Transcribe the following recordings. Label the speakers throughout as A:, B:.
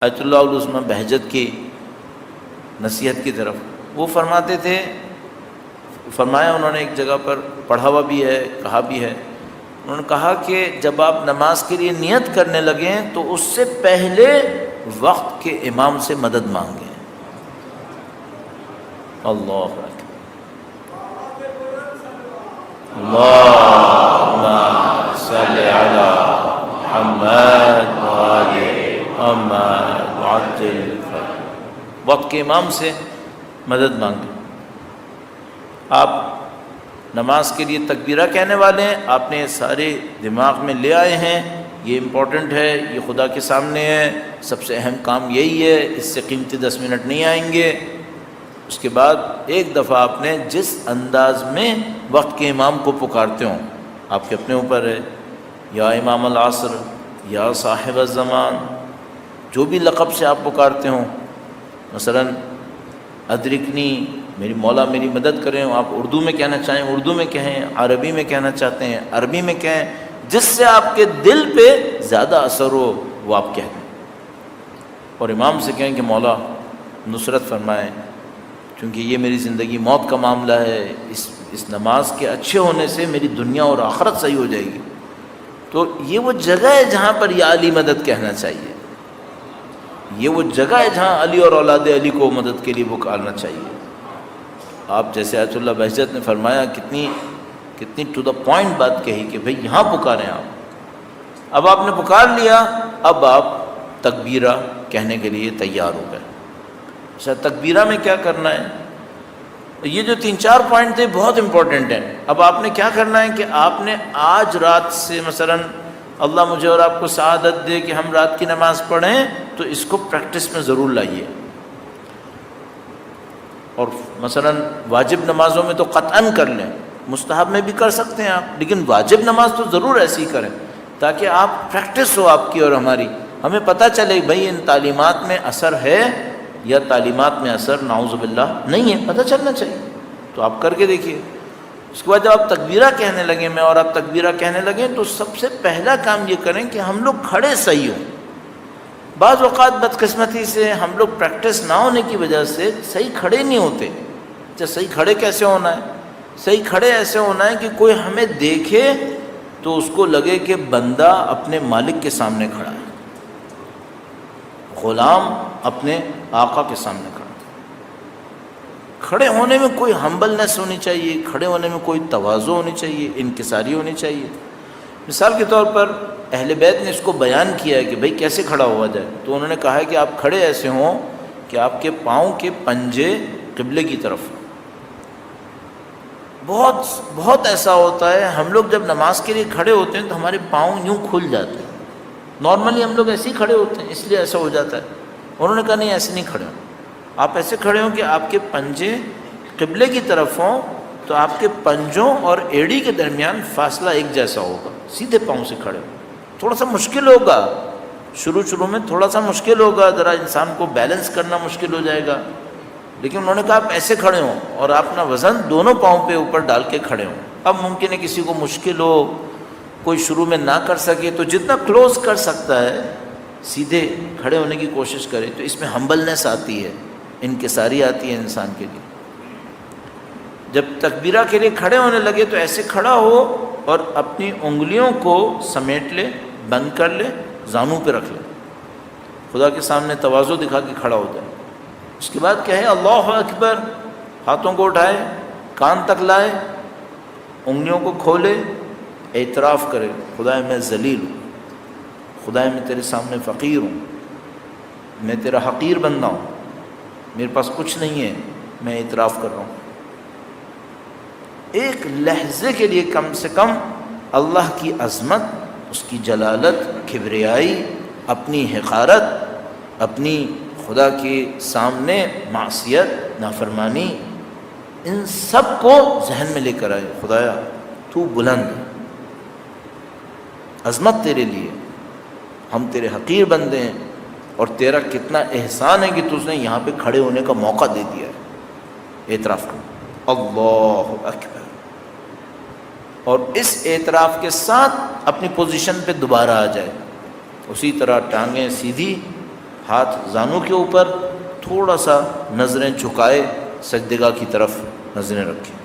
A: آیت اللہ العظمیٰ بہجت کی نصیحت کی طرف وہ فرماتے تھے، فرمایا انہوں نے ایک جگہ پر پڑھا ہوا بھی ہے، کہا بھی ہے، انہوں نے کہا کہ جب آپ نماز کے لیے نیت کرنے لگیں تو اس سے پہلے وقت کے امام سے مدد مانگیں۔ اللہ اکبر، اللہم صل علی محمد وآل محمد وعجل وقت کے امام سے مدد مانگیں۔ آپ نماز کے لیے تکبیرہ کہنے والے ہیں، آپ نے سارے دماغ میں لے آئے ہیں، یہ امپورٹنٹ ہے، یہ خدا کے سامنے ہے، سب سے اہم کام یہی ہے، اس سے قیمتی 10 منٹ نہیں آئیں گے۔ اس کے بعد ایک دفعہ آپ نے جس انداز میں وقت کے امام کو پکارتے ہوں، آپ کے اپنے اوپر ہے، یا امام العصر یا صاحب الزمان، جو بھی لقب سے آپ پکارتے ہوں، مثلا ادرکنی، میری مولا میری مدد کریں، آپ اردو میں کہنا چاہیں اردو میں کہیں، عربی میں کہنا چاہتے ہیں عربی میں کہیں، جس سے آپ کے دل پہ زیادہ اثر ہو وہ آپ کہہ دیں، اور امام سے کہیں کہ مولا نصرت فرمائیں، کیونکہ یہ میری زندگی موت کا معاملہ ہے، اس نماز کے اچھے ہونے سے میری دنیا اور آخرت صحیح ہو جائے گی۔ تو یہ وہ جگہ ہے جہاں پر یا علی مدد کہنا چاہیے، یہ وہ جگہ ہے جہاں علی اور اولاد علی کو مدد کے لیے پکارنا چاہیے۔ آپ جیسے آیت اللہ بہجت نے فرمایا، کتنی ٹو دا پوائنٹ بات کہی کہ بھئی یہاں پکاریں آپ۔ اب آپ نے پکار لیا، اب آپ تکبیرہ کہنے کے لیے تیار ہو گئے۔ اچھا، تکبیرہ میں کیا کرنا ہے؟ یہ جو 3-4 پوائنٹ تھے بہت امپورٹنٹ ہیں۔ اب آپ نے کیا کرنا ہے کہ آپ نے آج رات سے، مثلا اللہ مجھے اور آپ کو سعادت دے کہ ہم رات کی نماز پڑھیں، تو اس کو پریکٹس میں ضرور لائیے۔ اور مثلا واجب نمازوں میں تو قطعاً کر لیں، مستحب میں بھی کر سکتے ہیں آپ، لیکن واجب نماز تو ضرور ایسی ہی کریں تاکہ آپ پریکٹس ہو آپ کی اور ہماری، ہمیں پتہ چلے بھئی ان تعلیمات میں اثر ہے یا تعلیمات میں اثر نعوذ باللہ نہیں ہے، پتہ چلنا چاہیے۔ تو آپ کر کے دیکھیے۔ اس کے بعد جب آپ تکبیرہ کہنے لگیں، میں اور آپ تکبیرہ کہنے لگیں، تو سب سے پہلا کام یہ کریں کہ ہم لوگ کھڑے صحیح ہوں۔ بعض اوقات بدقسمتی سے ہم لوگ پریکٹس نہ ہونے کی وجہ سے صحیح کھڑے نہیں ہوتے۔ اچھا، صحیح کھڑے کیسے ہونا ہے؟ صحیح کھڑے ایسے ہونا ہے کہ کوئی ہمیں دیکھے تو اس کو لگے کہ بندہ اپنے مالک کے سامنے کھڑا ہے، غلام اپنے آقا کے سامنے کھڑا ہے۔ کھڑے ہونے میں کوئی ہمبلنس ہونی چاہیے، کھڑے ہونے میں کوئی تواضع ہونی چاہیے، انکساری ہونی چاہیے۔ مثال کے طور پر اہل بیت نے اس کو بیان کیا ہے کہ بھئی کیسے کھڑا ہوا جائے، تو انہوں نے کہا ہے کہ آپ کھڑے ایسے ہوں کہ آپ کے پاؤں کے پنجے قبلے کی طرف۔ بہت ایسا ہوتا ہے، ہم لوگ جب نماز کے لیے کھڑے ہوتے ہیں تو ہمارے پاؤں یوں کھل جاتے ہیں، نارملی ہم لوگ ایسے ہی کھڑے ہوتے ہیں، اس لیے ایسا ہو جاتا ہے۔ انہوں نے کہا نہیں، ایسے نہیں کھڑے ہوں، آپ ایسے کھڑے ہوں کہ آپ کے پنجے قبلے کی طرف ہوں، تو آپ کے پنجوں اور ایڑی کے درمیان فاصلہ ایک جیسا ہوگا، سیدھے پاؤں سے کھڑے ہوں۔ تھوڑا سا مشکل ہوگا، شروع میں تھوڑا سا مشکل ہوگا، ذرا انسان کو بیلنس کرنا مشکل ہو جائے گا، لیکن انہوں نے کہا آپ ایسے کھڑے ہوں اور آپ اپنا وزن دونوں پاؤں پہ اوپر ڈال کے کھڑے ہوں۔ اب ممکن ہے کسی کو مشکل ہو، کوئی شروع میں نہ کر سکے، تو جتنا کلوز کر سکتا ہے سیدھے کھڑے ہونے کی کوشش کرے، تو اس میں ہمبلنس آتی ہے، انکساری آتی ہے انسان کے لیے۔ جب تکبیرہ کے لیے کھڑے ہونے لگے تو ایسے کھڑا ہو اور اپنی انگلیوں کو سمیٹ لے، بند کر لے، زانوں پہ رکھ لے، خدا کے سامنے تواضع دکھا کے کھڑا ہو جائے۔ اس کے بعد کہے اللہ اکبر، ہاتھوں کو اٹھائے، کان تک لائے، انگلیوں کو کھولے، اعتراف کرے، خدائے میں ذلیل ہوں، خدائے میں تیرے سامنے فقیر ہوں، میں تیرا حقیر بندہ ہوں، میرے پاس کچھ نہیں ہے، میں اعتراف کر رہا ہوں۔ ایک لحظے کے لیے کم سے کم اللہ کی عظمت، اس کی جلالت، کبریائی، اپنی حقارت، اپنی خدا کے سامنے معصیت، نافرمانی، ان سب کو ذہن میں لے کر آئے۔ خدایا تو بلند، عظمت تیرے لیے، ہم تیرے حقیر بندے ہیں، اور تیرا کتنا احسان ہے کہ تُس نے یہاں پہ کھڑے ہونے کا موقع دے دیا ہے۔ اعتراف کرو، اللہ اکبر، اور اس اعتراف کے ساتھ اپنی پوزیشن پہ دوبارہ آ جائے، اسی طرح ٹانگیں سیدھی، ہاتھ زانوں کے اوپر، تھوڑا سا نظریں جھکائے سجدگاہ کی طرف نظریں رکھیں۔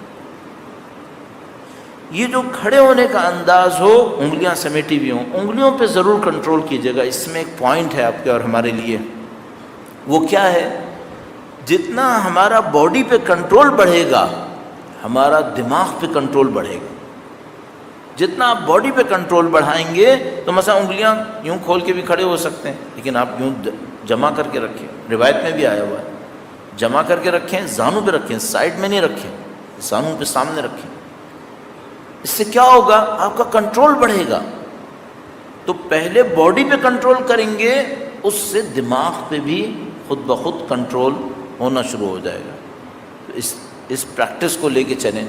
A: یہ جو کھڑے ہونے کا انداز ہو، انگلیاں سمیٹی بھی ہوں، انگلیوں پہ ضرور کنٹرول کیجیے گا۔ اس میں ایک پوائنٹ ہے آپ کے اور ہمارے لیے، وہ کیا ہے؟ جتنا ہمارا باڈی پہ کنٹرول بڑھے گا، ہمارا دماغ پہ کنٹرول بڑھے گا۔ جتنا آپ باڈی پہ کنٹرول بڑھائیں گے تو مثلا انگلیاں یوں کھول کے بھی کھڑے ہو سکتے ہیں، لیکن آپ یوں جمع کر کے رکھیں، روایت میں بھی آیا ہوا ہے، جمع کر کے رکھیں، زانوں پہ رکھیں، سائڈ میں نہیں رکھیں، زانوں پہ سامنے رکھیں۔ اس سے کیا ہوگا؟ آپ کا کنٹرول بڑھے گا۔ تو پہلے باڈی پہ کنٹرول کریں گے، اس سے دماغ پہ بھی خود بخود کنٹرول ہونا شروع ہو جائے گا۔ تو اس پریکٹس کو لے کے چلیں۔